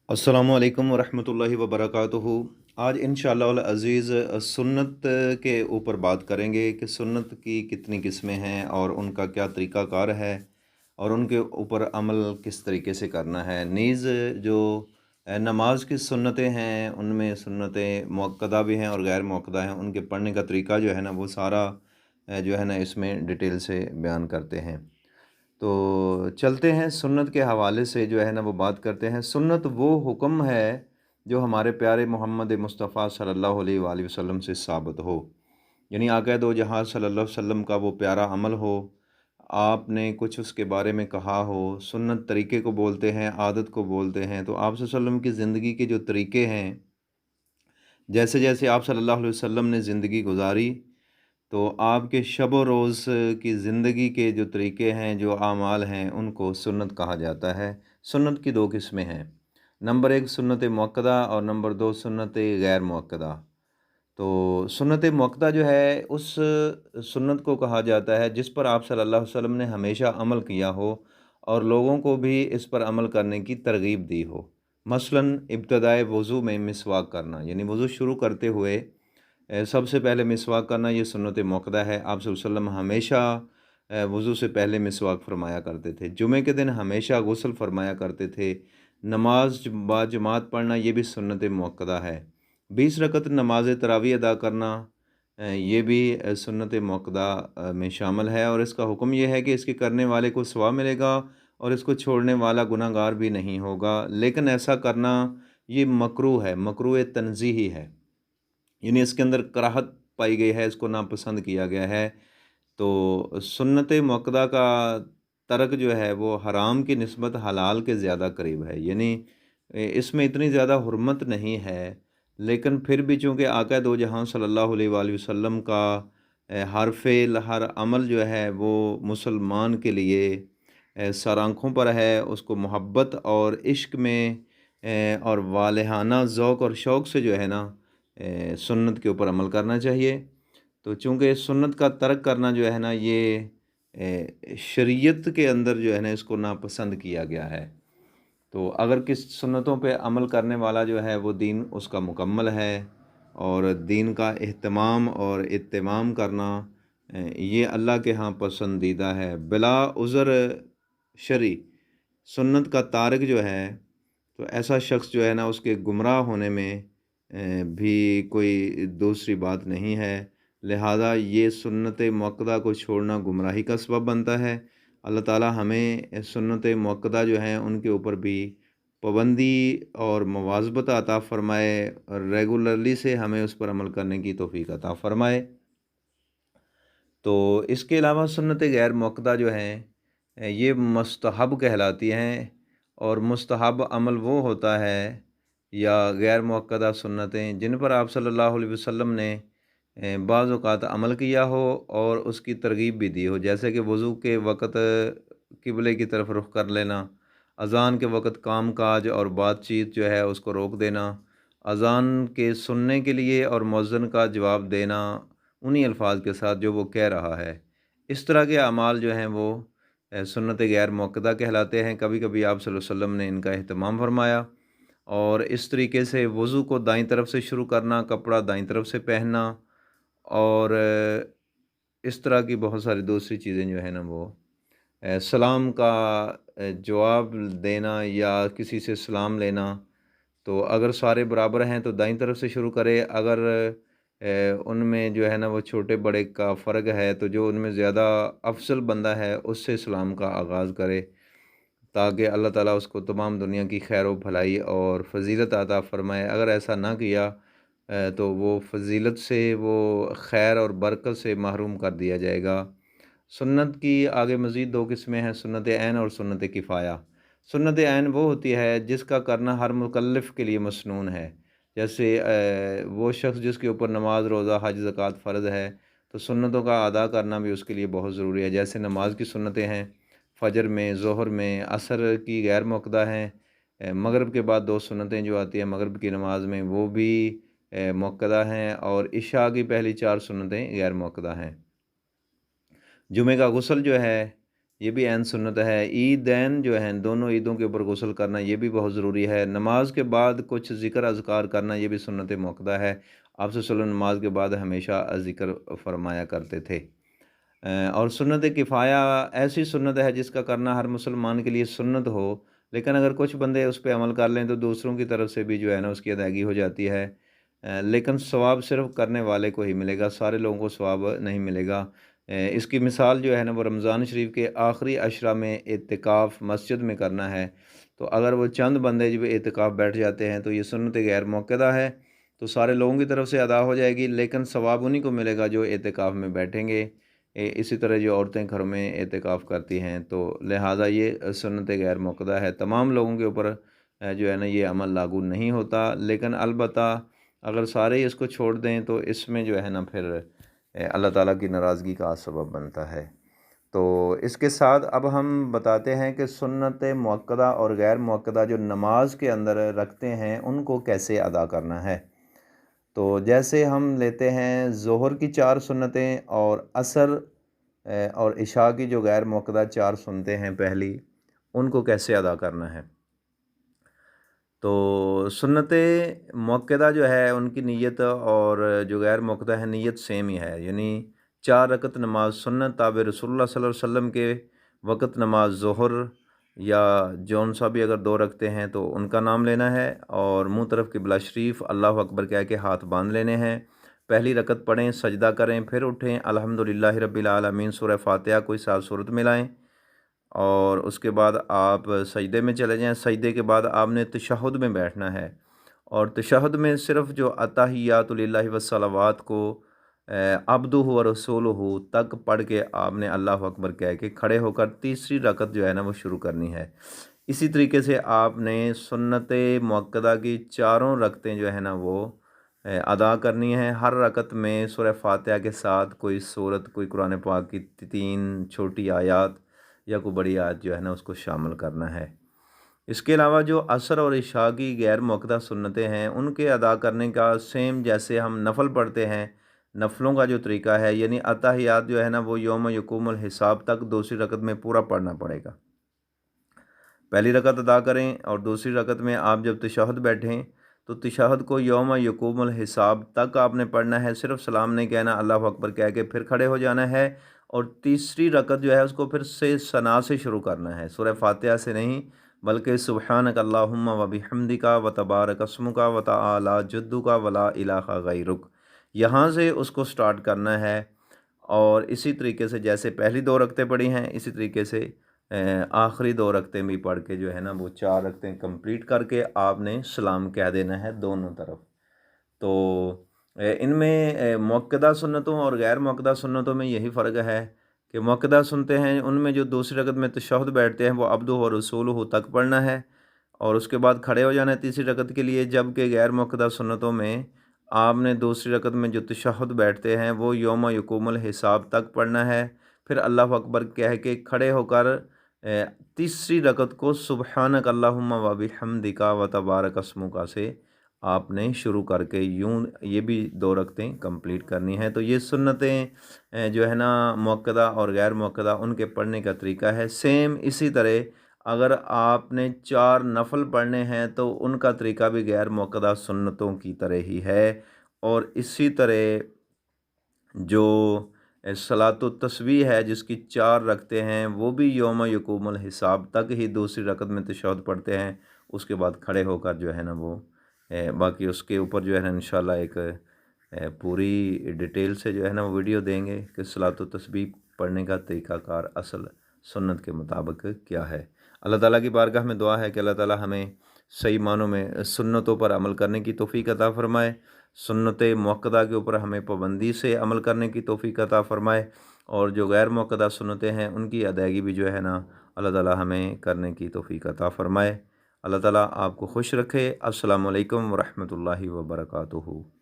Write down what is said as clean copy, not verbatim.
अस्सलामु अलैकुम वरहमतुल्लाहि वबरकातुहू। आज इंशाअल्लाह अज़ीज़ सुन्नत के ऊपर बात करेंगे कि सुन्नत की कितनी किस्में हैं और उनका क्या तरीक़ाकार है और उनके ऊपर अमल किस तरीके से करना है। नीज़ जो नमाज की सुन्नतें हैं उनमें सुन्नतें मुअक्कदा भी हैं और गैर मुअक्कदा हैं। उनके पढ़ने का तरीका जो है ना वो सारा जो है ना इसमें डिटेल से बयान करते हैं। तो चलते हैं सुन्नत के हवाले से जो है ना वो बात करते हैं। सुन्नत वो हुक्म है जो हमारे प्यारे मोहम्मद मुस्तफ़ा सल्लल्लाहु अलैहि वसल्लम से साबित हो, यानी आक़ा दो जहां सल्लल्लाहु अलैहि वसल्लम का वो प्यारा अमल हो, आपने कुछ उसके बारे में कहा हो। सुन्नत तरीक़े को बोलते हैं, आदत को बोलते हैं। तो आप सल्लल्लाहु अलैहि वसल्लम की ज़िंदगी के जो तरीक़े हैं, जैसे जैसे आप सल्लल्लाहु अलैहि वसल्लम ने ज़िंदगी गुजारी, तो आपके शब व रोज़ की ज़िंदगी के जो तरीक़े हैं, जो आमाल हैं, उनको सुन्नत कहा जाता है। सुन्नत की दो किस्में हैं, नंबर एक सुन्नत मुअक्कदा और नंबर दो सुन्नत गैर मुअक्कदा। तो सुन्नत मुअक्कदा जो है उस सुन्नत को कहा जाता है जिस पर आप सल्लल्लाहु अलैहि वसल्लम ने हमेशा अमल किया हो और लोगों को भी इस पर अमल करने की तरग़ीब दी हो। मसलन इब्तिदाए वज़ू में मिसवाक करना, यानी वज़ू शुरू करते हुए सबसे पहले मिसवाक करना, ये सुन्नत मुअक्कदा है। आप सल्लल्लाहु अलैहि वसल्लम हमेशा वज़ू से पहले मिसवाक फरमाया करते थे। जुमे के दिन हमेशा गुस्ल फरमाया करते थे। नमाज बाजमात पढ़ना ये भी सुन्नत मुअक्कदा है। 20 रकत नमाज तरावी अदा करना ये भी सुन्नत मुअक्कदा में शामिल है और इसका हुक्म ये है कि इसके करने वाले को सवाब मिलेगा और इसको छोड़ने वाला गुनहगार भी नहीं होगा। लेकिन ऐसा करना ये मकरूह है, मकरूह तंज़ीही है, यानी इसके अंदर कराहत पाई गई है, इसको नापसंद किया गया है। तो सुन्नत मुअक्कदा का तर्क जो है वो हराम की निस्बत हलाल के ज़्यादा करीब है, यानी इसमें इतनी ज़्यादा हुर्मत नहीं है। लेकिन फिर भी चूँकि आक़ा दो जहां सल्लल्लाहु अलैहि वसल्लम का हर फ़ेल हर अमल जो है वो मुसलमान के लिए सर आँखों पर है, उसको मोहब्बत और इश्क में और वालिहाना ज़ौक़ और शौक़ से जो है ना सुन्नत के ऊपर अमल करना चाहिए। तो चूँकि सुन्नत का तर्क करना जो है ना ये शरीयत के अंदर जो है ना इसको नापसंद किया गया है। तो अगर किस सुन्नतों पे अमल करने वाला जो है वो दीन उसका मुकम्मल है और दीन का एहतमाम और इत्तिमाम करना ये अल्लाह के यहाँ पसंदीदा है। बिला उज़र शरी सुन्नत का तारिक जो है, तो ऐसा शख्स जो है ना उसके गुमराह होने में भी कोई दूसरी बात नहीं है। लिहाजा ये सुन्नत मुअक्कदा को छोड़ना गुमराही का सबब बनता है। अल्लाह ताला हमें सुन्नत मुअक्कदा जो हैं उनके ऊपर भी पाबंदी और मुवाज़बत अता फ़रमाए और रेगुलरली से हमें उस पर अमल करने की तौफ़ीक अता फ़रमाए। तो इसके अलावा सुन्नत गैर मुअक्कदा जो हैं ये मुस्तहब कहलाती हैं और मुस्तहब अमल वो होता है या गैर मुअक्कदा सुन्नतें जिन पर आप सल्लल्लाहु अलैहि वसल्लम ने बाज़ औक़ात अमल किया हो और उसकी तरग़ीब भी दी हो। जैसे कि वज़ू के वक़्त क़िबले की तरफ रुख़ कर लेना, अज़ान के वक़्त काम-काज और बातचीत जो है उसको रोक देना, अज़ान के सुनने के लिए और मुअज़्ज़िन का जवाब देना उन्हीं अल्फ़ाज़ के साथ जो वो कह रहा है। इस तरह के अमाल जो हैं वो सुन्नत गैर मुअक्कदा कहलाते हैं। कभी कभी आप सल्लल्लाहु अलैहि वसल्लम ने इनका एहतमाम फ़रमाया और इस तरीके से वज़ू को दाईं तरफ से शुरू करना, कपड़ा दाईं तरफ से पहनना और इस तरह की बहुत सारी दूसरी चीज़ें जो है ना वो सलाम का जवाब देना या किसी से सलाम लेना। तो अगर सारे बराबर हैं तो दाईं तरफ से शुरू करें, अगर उनमें जो है ना वो छोटे बड़े का फ़र्क है तो जो उनमें ज़्यादा अफ़ज़ल बंदा है उससे सलाम का आगाज़ करे ताकि अल्लाह ताला उसको तमाम दुनिया की खैर व भलाई और फ़ज़ीलत अता फ़रमाए। अगर ऐसा ना किया तो वो फ़ज़ीलत से वो खैर और बरकत से महरूम कर दिया जाएगा। सुन्नत की आगे मज़ीद दो किस्में हैं, सुन्नत ऐन और सुन्नत किफ़ाया। सुन्नत ऐन वो होती है जिसका करना हर मुकल्लिफ़ के लिए मसनून है। जैसे वो शख्स जिसके ऊपर नमाज, रोज़ा, हज, ज़कात फ़र्ज़ है तो सुन्नतों का अदा करना भी उसके लिए बहुत ज़रूरी है। जैसे नमाज की सुन्नतें हैं फ़जर में, ज़ोहर में, असर की गैर मुअक्कदा हैं, मगरिब के बाद दो सुन्नतें जो आती हैं मगरिब की नमाज में वो भी मुअक्कदा हैं और इशा की पहली 4 सुन्नतें गैर मुअक्कदा हैं। जुमे का गुस्ल जो है یہ بھی عین سنت ہے۔ عیدین جو ہیں دونوں عیدوں کے اوپر غسل کرنا یہ بھی بہت ضروری ہے۔ نماز کے بعد کچھ ذکر اذکار کرنا یہ بھی سنت موقدہ ہے۔ آپ صلی اللہ علیہ وسلم نماز کے بعد ہمیشہ ذکر فرمایا کرتے تھے۔ اور سنت کفایہ ایسی سنت ہے جس کا کرنا ہر مسلمان کے لیے سنت ہو، لیکن اگر کچھ بندے اس پہ عمل کر لیں تو دوسروں کی طرف سے بھی جو ہے نا اس کی ادائیگی ہو جاتی ہے، لیکن ثواب صرف کرنے والے کو ہی ملے گا، سارے لوگوں کو ثواب نہیں ملے گا۔ اس کی مثال جو ہے نا وہ رمضان شریف کے آخری عشرہ میں اعتکاف مسجد میں کرنا ہے، تو اگر وہ چند بندے جب اعتکاف بیٹھ جاتے ہیں تو یہ سنت غیر موقدہ ہے، تو سارے لوگوں کی طرف سے ادا ہو جائے گی، لیکن ثواب انہیں کو ملے گا جو اعتکاف میں بیٹھیں گے۔ اسی طرح جو عورتیں گھروں میں اعتکاف کرتی ہیں، تو لہٰذا یہ سنت غیر موقدہ ہے، تمام لوگوں کے اوپر جو ہے نا یہ عمل لاگو نہیں ہوتا، لیکن البتہ اگر سارے ہی اس کو چھوڑ دیں تو اس میں جو ہے نا پھر اللہ تعالیٰ کی ناراضگی کا سبب بنتا ہے۔ تو اس کے ساتھ اب ہم بتاتے ہیں کہ سنت موقدہ اور غیر موقدہ جو نماز کے اندر رکھتے ہیں ان کو کیسے ادا کرنا ہے۔ تو جیسے ہم لیتے ہیں ظہر کی 4 سنتیں اور عصر اور عشاء کی جو غیر موقدہ 4 سنتیں ہیں پہلی، ان کو کیسے ادا کرنا ہے۔ تو سنت موقدہ جو ہے ان کی نیت اور جو غیر موقدہ ہے نیت سیم ہی ہے، یعنی 4 رکعت نماز سنت تابع رسول اللہ صلی اللہ علیہ وسلم کے وقت نماز ظہر یا جون سا بھی اگر 2 رکھتے ہیں تو ان کا نام لینا ہے، اور منہ طرف قبلہ شریف اللہ اکبر کہہ کے ہاتھ باندھ لینے ہیں، پہلی رکعت پڑھیں، سجدہ کریں، پھر اٹھیں، الحمدللہ رب العالمین سورہ فاتحہ کوئی ساتھ صورت میں لائیں، اور اس کے بعد آپ سجدے میں چلے جائیں۔ سجدے کے بعد آپ نے تشہد میں بیٹھنا ہے، اور تشہد میں صرف جو اتحیات للہ والصلوات کو عبدہ و رسولہ تک پڑھ کے آپ نے اللہ اکبر کہہ کے کھڑے ہو کر تیسری رکعت جو ہے نا وہ شروع کرنی ہے۔ اسی طریقے سے آپ نے سنت موقدہ کی 4 رکعتیں جو ہے نا وہ ادا کرنی ہے۔ ہر رکعت میں سورہ فاتحہ کے ساتھ کوئی سورت، کوئی قرآن پاک کی 3 چھوٹی آیات یا کوئی بڑی آیت جو ہے نا اس کو شامل کرنا ہے۔ اس کے علاوہ جو عصر اور عشاء کی غیر موقدہ سنتیں ہیں ان کے ادا کرنے کا سیم جیسے ہم نفل پڑھتے ہیں، نفلوں کا جو طریقہ ہے، یعنی اتحیات جو ہے نا وہ یوم یقوم الحساب تک دوسری رکعت میں پورا پڑھنا پڑے گا۔ پہلی رکعت ادا کریں اور دوسری رکعت میں آپ جب تشہد بیٹھیں تو تشہد کو یوم یقوم الحساب تک آپ نے پڑھنا ہے، صرف سلام نہیں کہنا، اللہ اکبر کہہ کے پھر کھڑے ہو جانا ہے، اور تیسری رکعت جو ہے اس کو پھر سے ثنا سے شروع کرنا ہے، سورہ فاتحہ سے نہیں بلکہ سبحانک اللہم و بحمدک و تبارک اسمک و تعالی جدک ولا الہ غیرک، یہاں سے اس کو سٹارٹ کرنا ہے۔ اور اسی طریقے سے جیسے پہلی 2 رکعتیں پڑھی ہیں اسی طریقے سے آخری 2 رکعتیں بھی پڑھ کے جو ہے نا وہ 4 رکعتیں کمپلیٹ کر کے آپ نے سلام کہہ دینا ہے دونوں طرف۔ تو ان میں موقدہ سنتوں اور غیر موقدہ سنتوں میں یہی فرق ہے کہ موقدہ سنتے ہیں ان میں جو دوسری رکعت میں تشہد بیٹھتے ہیں وہ عبدہ و رسولہ تک پڑھنا ہے اور اس کے بعد کھڑے ہو جانا ہے تیسری رکعت کے لیے، جبکہ غیر موقدہ سنتوں میں آپ نے دوسری رکعت میں جو تشہد بیٹھتے ہیں وہ یوم یقوم الحساب تک پڑھنا ہے، پھر اللہ اکبر کہہ کے کھڑے ہو کر تیسری رکعت کو سبحانک اللہم و بحمدک و تبارک اسمک سے آپ نے شروع کر کے یوں یہ بھی 2 رکعتیں کمپلیٹ کرنی ہیں۔ تو یہ سنتیں جو ہے نا موقدہ اور غیر موقدہ ان کے پڑھنے کا طریقہ ہے سیم۔ اسی طرح اگر آپ نے 4 نفل پڑھنے ہیں تو ان کا طریقہ بھی غیر موقدہ سنتوں کی طرح ہی ہے، اور اسی طرح جو صلاۃ التسبیح ہے جس کی 4 رکعتیں ہیں وہ بھی یوم یقوم الحساب تک ہی دوسری رکعت میں تشہد پڑھتے ہیں، اس کے بعد کھڑے ہو کر جو ہے نا وہ باقی اس کے اوپر جو ہے نا انشاءاللہ ایک پوری ڈیٹیل سے جو ہے نا وہ ویڈیو دیں گے کہ صلاۃ التسبیح پڑھنے کا طریقہ کار اصل سنت کے مطابق کیا ہے۔ اللہ تعالیٰ کی بارگاہ میں دعا ہے کہ اللہ تعالیٰ ہمیں صحیح معنوں میں سنتوں پر عمل کرنے کی توفیق عطا فرمائے، سنت موقدہ کے اوپر ہمیں پابندی سے عمل کرنے کی توفیق عطا فرمائے، اور جو غیر موقدہ سنتیں ہیں ان کی ادائیگی بھی جو ہے نا اللہ تعالیٰ ہمیں کرنے کی توفیق عطا فرمائے۔ اللہ تعالیٰ آپ کو خوش رکھے۔ السلام علیکم ورحمۃ اللہ وبرکاتہ۔